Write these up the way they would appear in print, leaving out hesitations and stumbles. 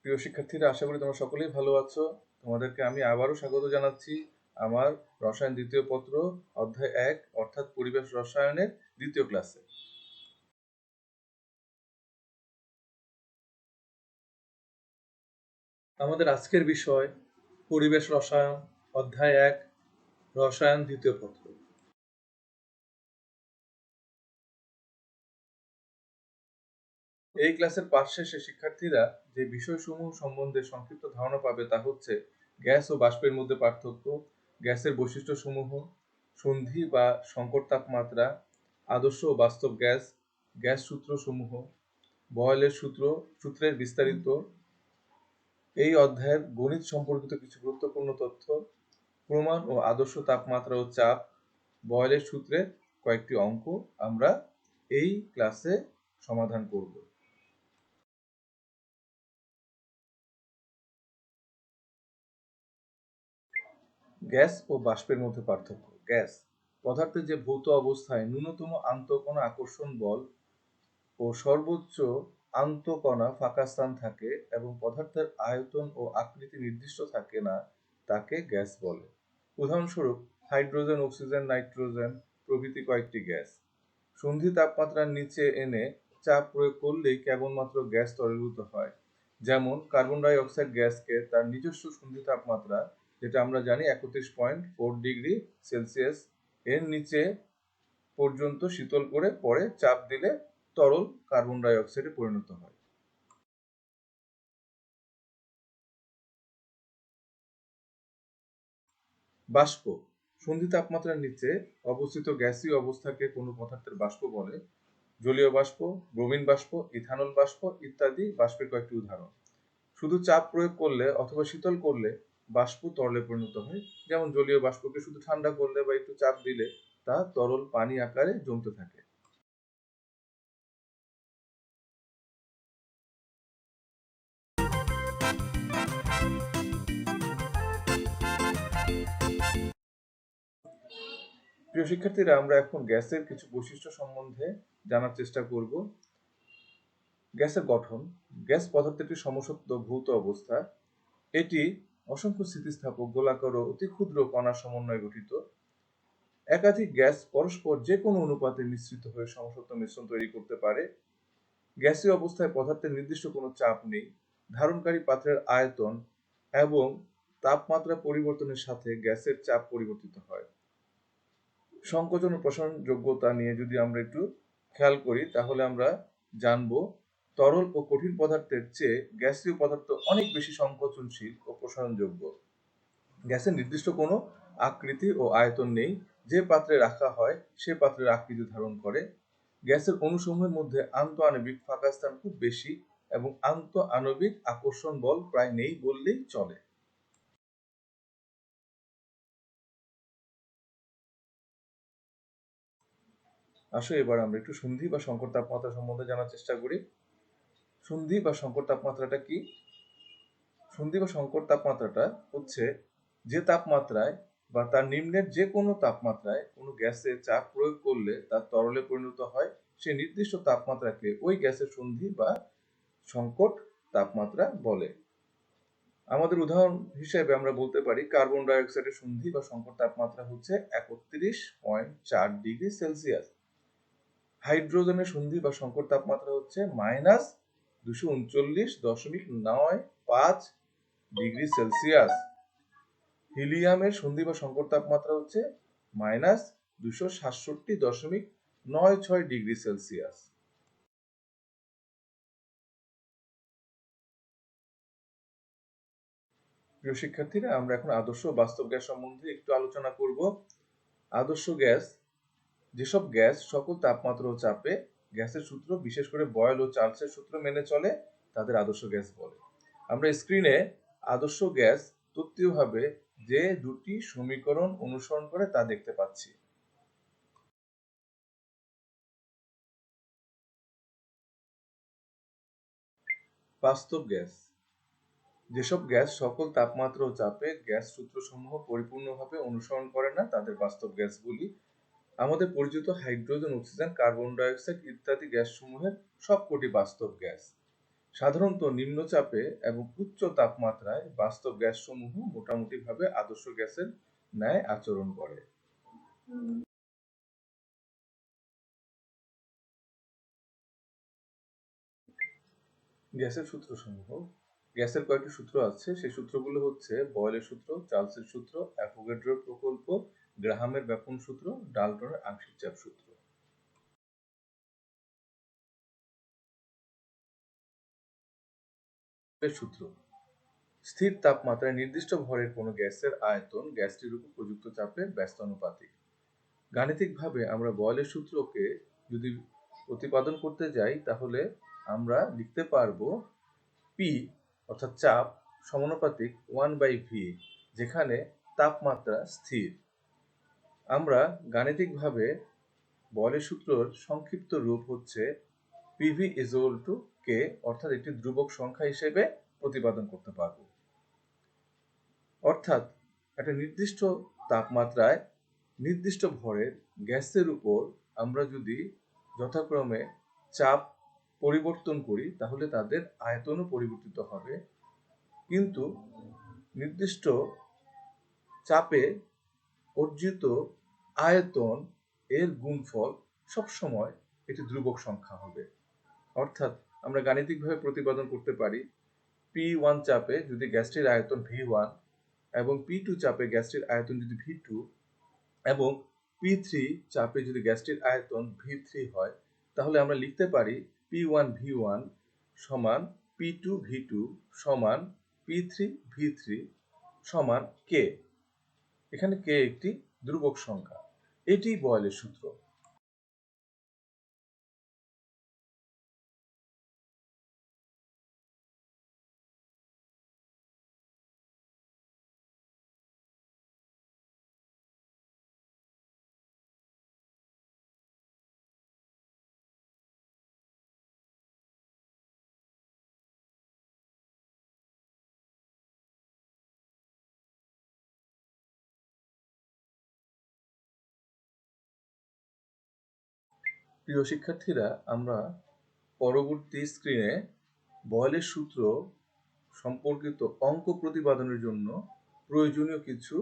প্রিয় শিক্ষার্থীরা, আশা করি তোমরা সকলেই ভালো আছো। তোমাদেরকে আমি আবারও স্বাগত জানাচ্ছি আমার রসায়ন দ্বিতীয় পত্র অধ্যায় 1 অর্থাৎ পরিবেশ রসায়নের দ্বিতীয় ক্লাসে। আমাদের আজকের বিষয় পরিবেশ রসায়ন অধ্যায় 1 রসায়ন দ্বিতীয় পত্র। এই ক্লাসের পাঠ শেষে শিক্ষার্থীরা যে বিষয়সমূহ সম্বন্ধে সংক্ষিপ্ত ধারণা পাবে তা হচ্ছে গ্যাস ও বাষ্পের মধ্যে পার্থক্য, গ্যাসের বৈশিষ্ট্যসমূহ, সন্ধি বা সংকট তাপমাত্রা, আদর্শ ও বাস্তব গ্যাস, গ্যাস সূত্রসমূহ, বয়েলের সূত্রের বিস্তারিত। এই অধ্যায়ের গণিত সম্পর্কিত কিছু গুরুত্বপূর্ণ তথ্য, প্রমাণ ও আদর্শ তাপমাত্রা ও চাপ, বয়েলের সূত্রের কয়েকটি অঙ্ক আমরা এই ক্লাসে সমাধান করব। গ্যাস ও বাষ্পের মধ্যে পার্থক্য। গ্যাস পদার্থের যে ভৌত অবস্থায় ন্যূনতম আন্তঃকণা আকর্ষণ বল ও সর্বোচ্চ আন্তঃকণা ফাঁকা স্থান থাকে এবং পদার্থের আয়তন ও আকৃতি নির্দিষ্ট থাকে না, তাকে গ্যাস বলে। উদাহরণস্বরূপ হাইড্রোজেন, অক্সিজেন, নাইট্রোজেন প্রভৃতি কয়েকটি গ্যাস। সন্ধি তাপমাত্রার নিচে এনে চাপ প্রয়োগ করলেই কেবলমাত্র গ্যাস তরলীভূত হয়। যেমন কার্বন ডাই অক্সাইড গ্যাসকে তার নিজস্ব সন্ধি তাপমাত্রা, যেটা আমরা জানি 31.4 ডিগ্রি সেলসিয়াস, এর নিচে পর্যন্ত শীতল করে পরে চাপ দিলে তরল কার্বন ডাই অক্সাইডে পরিণত হয়। বাষ্প সন্ধি তাপমাত্রার নিচে অবস্থিত গ্যাসীয় অবস্থাকে কোনো পদার্থের বাষ্প বলে। জলীয় বাষ্প, ব্রোমিন বাষ্প, ইথানল বাষ্প ইত্যাদি বাষ্পের কয়েকটি উদাহরণ। শুধু চাপ প্রয়োগ করলে অথবা শীতল করলে বাষ্প তরলে পরিণত হয়। যেমন জলীয় বাষ্পকে শুধু ঠান্ডা করলে বা একটু চাপ দিলে তা তরল পানি আকারে জমতে থাকে। প্রিয় শিক্ষার্থীরা, আমরা এখন গ্যাসের কিছু বৈশিষ্ট্য সম্বন্ধে জানার চেষ্টা করব। গ্যাসের গঠন। গ্যাস পদার্থটি সমসত্ব ভৌত অবস্থা। এটি অসংখ্য স্থিতিস্থাপক গোলাকার ও অতি ক্ষুদ্র কণার সমন্বয়ে গঠিত। একাধিক গ্যাস পরস্পর যে কোনো অনুপাতে মিশ্রিত হয়ে সমসত্ব মিশ্রণ তৈরি করতে পারে। গ্যাসীয় অবস্থায় পদার্থের নির্দিষ্ট কোনো চাপ নেই। ধারণকারী পাত্রের আয়তন এবং তাপমাত্রা পরিবর্তনের সাথে গ্যাসের চাপ পরিবর্তিত হয়। সংকোচন ও প্রসারণ যোগ্যতা নিয়ে যদি আমরা একটু খেয়াল করি তাহলে আমরা জানব তরল ও কঠিন পদার্থের চেয়ে গ্যাসীয় পদার্থ অনেক বেশি সংকোচনশীল ও প্রসারণযোগ্য। গ্যাসের নির্দিষ্ট কোনো আকৃতি ও আয়তন নেই। যে পাত্রে রাখা হয় সে পাত্রের আকৃতি ধারণ করে। গ্যাসের অণুসমূহের মধ্যে আন্তঃআণবিক ফাঁকা স্থান খুব বেশি এবং আন্তঃআণবিক আকর্ষণ বল প্রায় নেই বললেই চলে। আসো এবার আমরা একটু সন্ধি বা সংকট তাপমাত্রা সম্বন্ধে জানার চেষ্টা করি। সন্ধি বা সংকট তাপমাত্রাটা কি? সন্ধি বা সংকট তাপমাত্রাটা হচ্ছে যে তাপমাত্রায় বা তার নিম্নের যে কোনো তাপমাত্রায় কোনো গ্যাসে চাপ প্রয়োগ করলে তা তরলে পরিণত হয়, সে নির্দিষ্ট তাপমাত্রাকে ওই গ্যাসের সন্ধি বা সংকট তাপমাত্রা বলে। আমাদের উদাহরণ হিসেবে আমরা বলতে পারি কার্বন ডাই অক্সাইডের সন্ধি বা সংকট তাপমাত্রা হচ্ছে 31.4 ডিগ্রি সেলসিয়াস। হাইড্রোজেনের সন্ধি বা সংকট তাপমাত্রা হচ্ছে -239.95 ডিগ্রি সেলসিয়াস। হিলিয়ামের সন্ধি বা সংকট তাপমাত্রা হচ্ছে -267.96 ডিগ্রি সেলসিয়াস। প্রিয় শিক্ষার্থীরা, আমরা এখন আদর্শ ও বাস্তব গ্যাস সম্বন্ধে একটু আলোচনা করব। আদর্শ গ্যাস যেসব গ্যাস সকল তাপমাত্রা ও চাপে গ্যাসের সূত্র, বিশেষ করে বয়েল ও চার্লসের সূত্র মেনে চলে, তাদের আদর্শ গ্যাস বলে। আমরা স্ক্রিনে আদর্শ গ্যাস তত্ত্বীয়ভাবে যে দুটি সমীকরণ অনুসরণ করে তা দেখতে পাচ্ছি। বাস্তব গ্যাস যেসব গ্যাস সকল তাপমাত্রা ও চাপে গ্যাস সূত্রসমূহ পরিপূর্ণভাবে অনুসরণ করে না, তাদের বাস্তব গ্যাস বলি। আমাদের পরিচিত hydrogen, oxygen, carbon die oxide ইত্যাদি গ্যাসসমূহের সবকটি বাস্তব গ্যাস। সাধারণত নিম্নচাপে এবং উচ্চ তাপমাত্রায় বাস্তব গ্যাসসমূহ মোটামুটিভাবে আদর্শ গ্যাসের ন্যায় আচরণ করে। গ্যাসের সূত্রসমূহ। গ্যাসের কয়েকটি সূত্র আছে, সেই সূত্রগুলো হচ্ছে বয়েলের সূত্র, চার্লসের সূত্র, অ্যাভোগাড্রোর প্রকল্প, গ্রাহামের ব্যাপন সূত্র, ডাল্টনের আংশিক চাপ সূত্র। সূত্র: স্থির তাপমাত্রায় নির্দিষ্ট ভরের কোনো গ্যাসের আয়তন গ্যাসটির উপর প্রযুক্ত চাপের ব্যস্তানুপাতিক। গাণিতিকভাবে আমরা বয়েলের সূত্রকে যদি প্রতিপাদন করতে যাই তাহলে আমরা লিখতে পারবো পি অর্থাৎ চাপ সমানুপাতিক 1/v, যেখানে তাপমাত্রা স্থির। আমরা গাণিতিকভাবে বয়েলের সূত্রের সংক্ষিপ্ত রূপ হচ্ছে PV = K, অর্থাৎ একটি ধ্রুবক সংখ্যা হিসেবে প্রতিপাদন করতে পারবো। অর্থাৎ একটা নির্দিষ্ট তাপমাত্রায় নির্দিষ্ট ভরের গ্যাসের উপর আমরা যদি যথাক্রমে চাপ পরিবর্তন করি তাহলে তাদের আয়তনও পরিবর্তিত হবে, কিন্তু নির্দিষ্ট চাপে অর্জিত আয়তন এর গুণফল সবসময় একটি ধ্রুবক সংখ্যা হবে। অর্থাৎ আমরা গাণিতিকভাবে প্রতিপাদন করতে পারি P1 চাপে যদি গ্যাসটির আয়তন V1 এবং P2 চাপে গ্যাসটির আয়তন যদি V2 এবং P3 চাপে যদি গ্যাসটির আয়তন V3 হয়, তাহলে আমরা লিখতে পারি P1 V1 সমান P2 V2 সমান P3 V3 সমান K। এখানে K একটি ধ্রুবক সংখ্যা। এটি বয়েলের সূত্র। প্রিয় শিক্ষার্থীরা, আমরা পরবর্তী স্ক্রিনে বয়েলের সূত্র সম্পর্কিত অঙ্ক প্রতিপাদনের জন্য প্রয়োজনীয় কিছু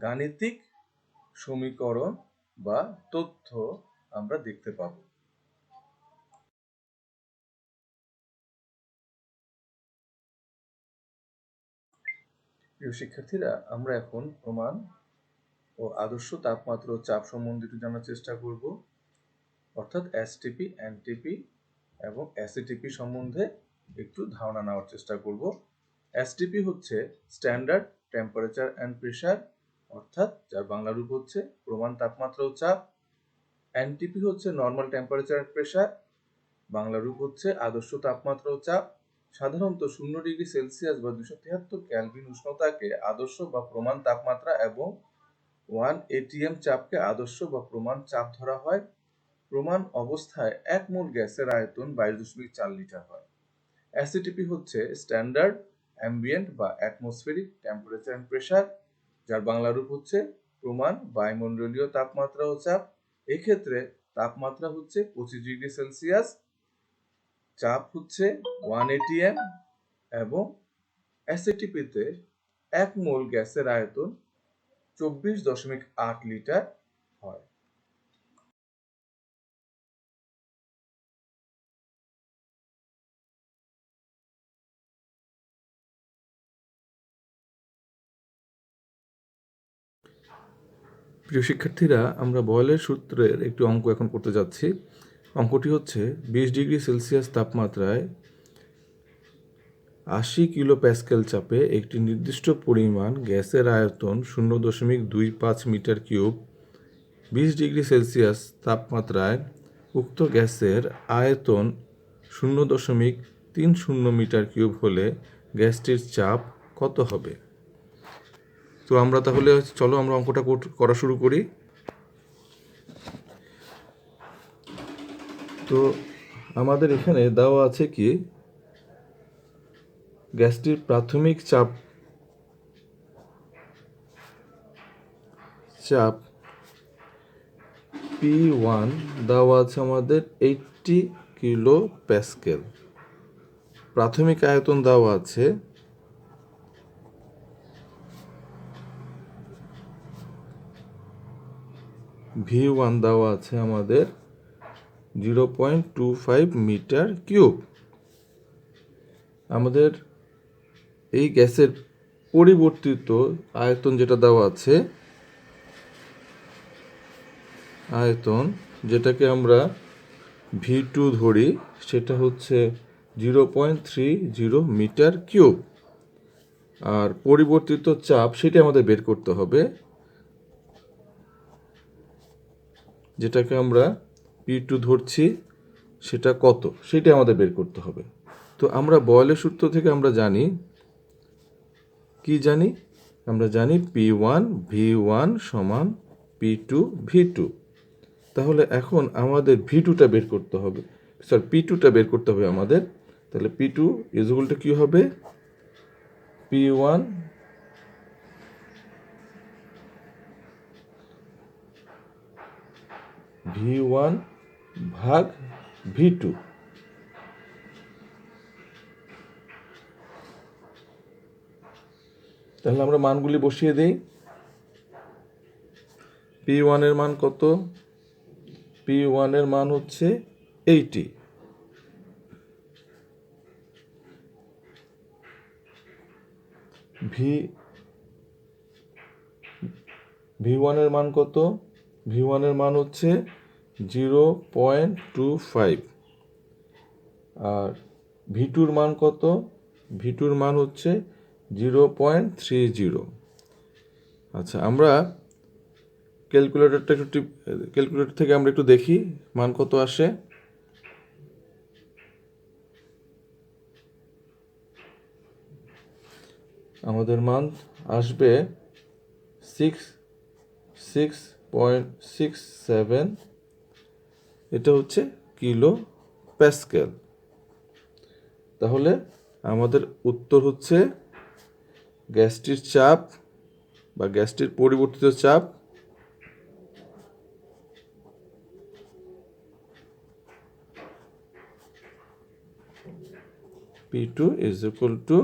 গাণিতিক সমীকরণ বা তথ্য আমরা দেখতে পাব। প্রিয় শিক্ষার্থীরা, আমরা এখন প্রমাণ ও আদর্শ তাপমাত্রা ও চাপ সম্বন্ধিত জানার চেষ্টা করব, অর্থাৎ এসটিপি, এনটিপি এবং এসএটিপি সম্বন্ধে একটু ধারণা নেওয়ার চেষ্টা করব। এসটিপি হচ্ছে স্ট্যান্ডার্ড টেম্পারেচার অ্যান্ড প্রেসার, অর্থাৎ যার বাংলা রূপ হচ্ছে প্রমাণ তাপমাত্রা ও চাপ। এনটিপি হচ্ছে normal temperature and pressure, Bangla রূপ হচ্ছে আদর্শ তাপমাত্রা ও চাপ। সাধারণত 0°C বা 273 কেলভিন উষ্ণতাকে আদর্শ বা প্রমাণ তাপমাত্রা এবং 1 atm চাপকে আদর্শ বা প্রমাণ চাপ ধরা হয়। প্রমাণ অবস্থায় 1 মোল গ্যাসের আয়তন 22.4 লিটার হয়। এসএটিপি হচ্ছে স্ট্যান্ডার্ড অ্যাম্বিয়েন্ট বা অ্যাটমসফেরিক টেম্পারেচার অ্যান্ড প্রেসার, যার বাংলা রূপ হচ্ছে প্রমাণ বায়ুমণ্ডলীয় তাপমাত্রা ও চাপ। এক্ষেত্রে তাপমাত্রা হচ্ছে 25°C, চাপ হচ্ছে 1 atm এবং এসএটিপিতে 1 মোল গ্যাসের আয়তন 24.8 লিটার হয়। প্রিয় শিক্ষার্থীরা, আমরা বয়েলের সূত্রের একটি অঙ্ক এখন করতে যাচ্ছি। অঙ্কটি হচ্ছে 20°C তাপমাত্রায় 80 কিলো প্যাসকেল চাপে একটি নির্দিষ্ট পরিমাণ গ্যাসের আয়তন 0.25 মিটার কিউব। 20°C তাপমাত্রায় উক্ত গ্যাসের আয়তন 0.30 মিটার কিউব হলে গ্যাসটির চাপ কত হবে? তো আমরা তাহলে চলো আমরা অঙ্কটা করা শুরু করি। তো আমাদের এখানে দেওয়া আছে কি, গ্যাসটির প্রাথমিক চাপ P1 দেওয়া আছে আমাদের 80 কিলো প্যাসকেল। প্রাথমিক আয়তন দেওয়া আছে V1 দেওয়া আছে আমাদের 0.25 মিটার কিউব। আমাদের এই গ্যাসের পরিবর্তিত আয়তন যেটা দেওয়া আছে, আয়তন যেটাকে আমরা V2 ধরি, সেটা হচ্ছে 0.30 মিটার কিউব। আর পরিবর্তিত চাপ সেটা আমাদের বের করতে হবে, যেটাকে আমরা P2 ধরছি, সেটা কত সেটা আমাদের বের করতে হবে। তো আমরা বয়েলের সূত্র থেকে আমরা জানি, কি জানি? আমরা জানি P1 V1 সমান P2 V2। তাহলে এখন আমাদের V2টা বের করতে হবে, P2টা বের করতে হবে আমাদের। তাহলে P2 ইজ ইকুয়াল টু কি হবে? P1 V1 ভাগ V2। তাহলে আমরা মানগুলি বসিয়ে দেই। P1 এর মান কত? P1 এর মান হচ্ছে 80। V1 এর মান কত? V1 এর মান হচ্ছে 0.25। আর V2 মান কত? V2 মান হচ্ছে 0.30। আচ্ছা, আমরা ক্যালকুলেটর থেকে আমরা একটু দেখি মান কত আসে। আমাদের মান আসবে 6.67। এটা হচ্ছে কিলো প্যাসকেল। তাহলে আমাদের উত্তর হচ্ছে গ্যাসটির চাপ বা গ্যাসটির পরিবর্তিত চাপ P2 is equal to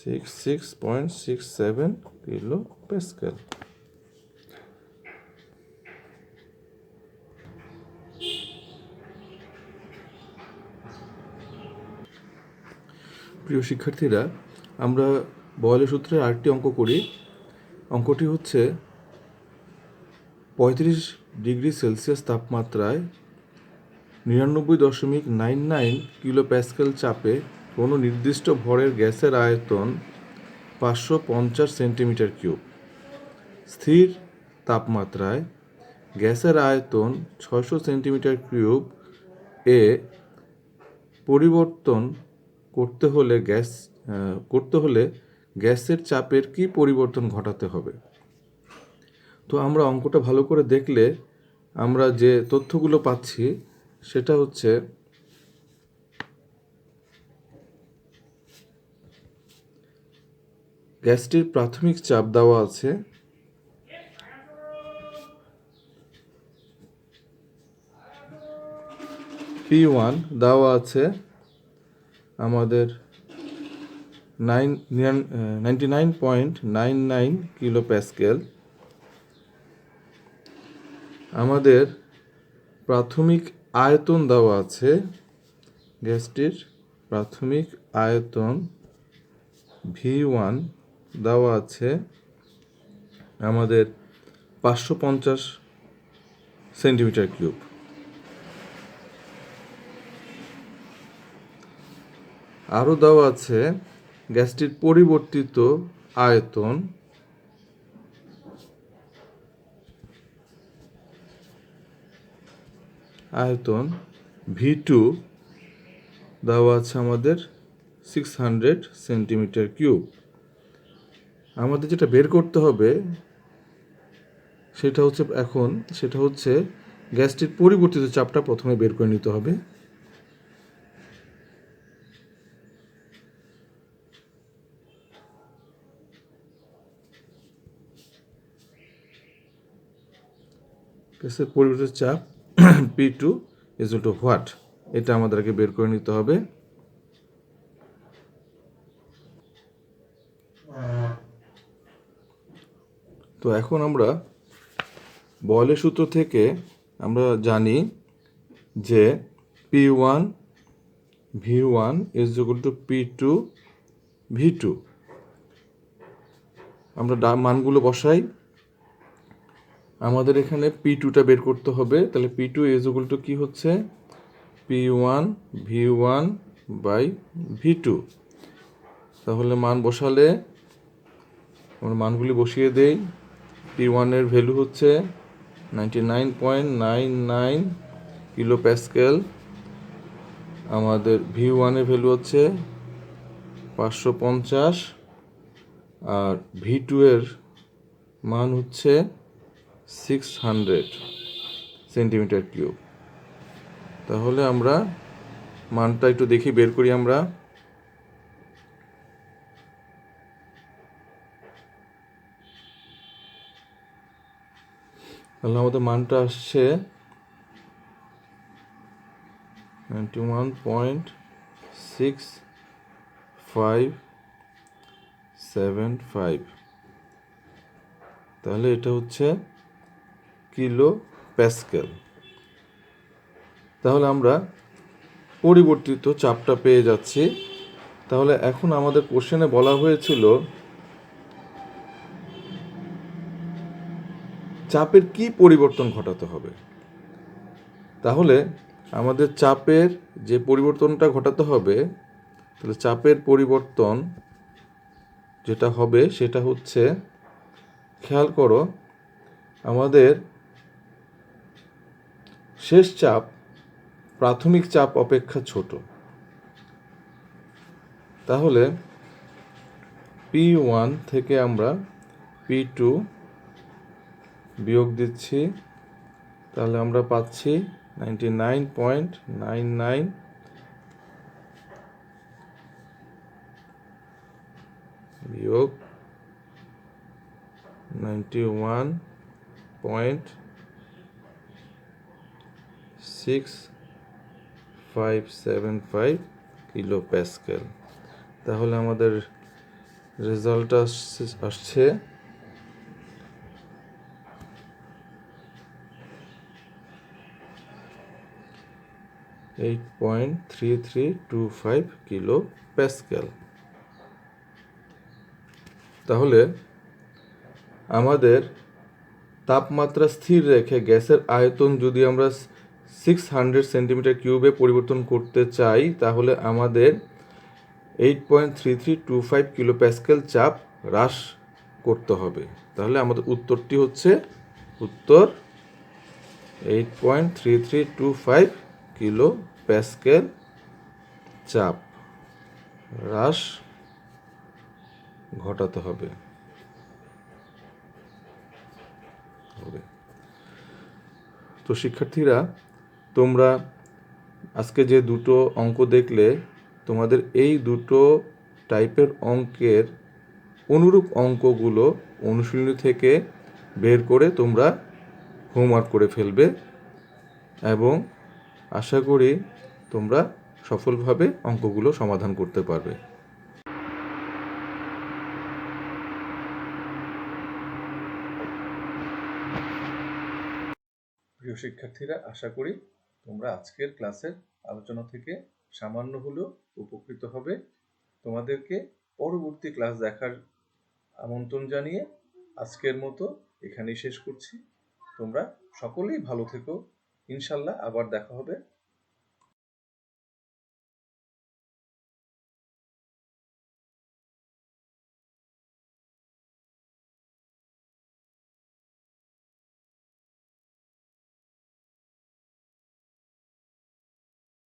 6.67 kilo Pascal. প্রিয় শিক্ষার্থীরা, আমরা বয়েলের সূত্রে আরেকটি অঙ্ক করি। অঙ্কটি হচ্ছে 35 ডিগ্রি সেলসিয়াস তাপমাত্রায় 99.99 কিলো প্যাসকেল চাপে কোনো নির্দিষ্ট ভরের গ্যাসের আয়তন 550 সেন্টিমিটার কিউব। স্থির তাপমাত্রায় গ্যাসের আয়তন 600 সেন্টিমিটার কিউব এ পরিবর্তন করতে হলে গ্যাসের চাপের কি পরিবর্তন ঘটাতে হবে? তো আমরা অঙ্কটা ভালো করে দেখলে আমরা যে তথ্যগুলো পাচ্ছি সেটা হচ্ছে গ্যাসটির প্রাথমিক চাপ দেওয়া আছে P1, দেওয়া আছে আমাদের 99.99 কিলো প্যাসকেল। আমাদের প্রাথমিক আয়তন দেওয়া আছে, গ্যাসটির প্রাথমিক আয়তন V1 দেওয়া আছে আমাদের 550 সেন্টিমিটার কিউব। আরও দেওয়া আছে গ্যাসটির পরিবর্তিত আয়তন V2 দেওয়া আছে আমাদের 600 সেন্টিমিটার কিউব। আমাদের যেটা বের করতে হবে সেটা হচ্ছে গ্যাসটির পরিবর্তিত চাপটা প্রথমে বের করে নিতে হবে। গ্যাসের পরিবর্তিত চাপ P2 is equal to what? এটা আমাদেরকে বের করে নিতে হবে। তো এখন আমরা বয়লের সূত্র থেকে আমরা জানি যে P1 V1 is equal to P2 V2। আমরা মানগুলো বসাই। আমাদের এখানে P2টা বের করতে হবে, তাহলে P2 is equal to কি হচ্ছে P1 V1 বাই V2। তাহলে মান বসালে আমরা মানগুলি বসিয়ে দেই। P1 এর ভ্যালু হচ্ছে 99.99 কিলো প্যাসকেল, আমাদের V1 এর ভ্যালু হচ্ছে 550, আর V2 এর মান হচ্ছে 600 সেন্টিমিটার কিউব। তাহলে আমরা মানটা একটু দেখি, বের করি আমরা। তাহলে আমাদের মানটা আসছে 91.6575। তাহলে এটা হচ্ছে কিলো প্যাসকেল। তাহলে আমরা পরিবর্তিত চাপটা পেয়ে যাচ্ছি। তাহলে এখন আমাদের কোশ্চেনে বলা হয়েছিল চাপের কি পরিবর্তন ঘটাতে হবে। তাহলে আমাদের চাপের যে পরিবর্তনটা ঘটাতে হবে, তাহলে চাপের পরিবর্তন যেটা হবে সেটা হচ্ছে, খেয়াল করো, আমাদের শেষ চাপ প্রাথমিক চাপ অপেক্ষা ছোট। তাহলে P1 থেকে আমরা P2 বিয়োগ দিচ্ছি, তাহলে আমরা পাচ্ছি 99.99 বিয়োগ 91.6575 কিলো প্যাসকেল। তাহলে আমাদের রেজাল্ট আসছে 8.3325 কিলো প্যাসকেল। তাহলে আমাদের তাপমাত্রা স্থির রেখে গ্যাসের আয়তন যদি আমরা 600 সেন্টিমিটার কিউবে পরিবর্তন করতে চাই, তাহলে আমাদের 8.3325 কিলো প্যাসকেল চাপ হ্রাস করতে হবে। তাহলে আমাদের উত্তরটি হচ্ছে উত্তর 8.3325 কিলো প্যাসকেল চাপ হ্রাস ঘটাতে হবে। তো শিক্ষার্থীরা, তোমরা আজকে যে দুটো অঙ্ক দেখলে, তোমাদের এই দুটো টাইপের অঙ্কের অনুরূপ অঙ্কগুলো অনুশীলনী থেকে বের করে তোমরা হোমওয়ার্ক করে ফেলবে, এবং আশা করি তোমরা সফলভাবে অঙ্কগুলো সমাধান করতে পারবে। প্রিয় শিক্ষার্থীরা, আশা করি তোমরা আজকের ক্লাসের আলোচনা থেকে সামান্য হলেও উপকৃত হবে। তোমাদেরকে পরবর্তী ক্লাস দেখার আমন্ত্রণ জানিয়ে আজকের মতো এখানেই শেষ করছি। তোমরা সকলেই ভালো থেকো। ইনশাল্লাহ আবার দেখা হবে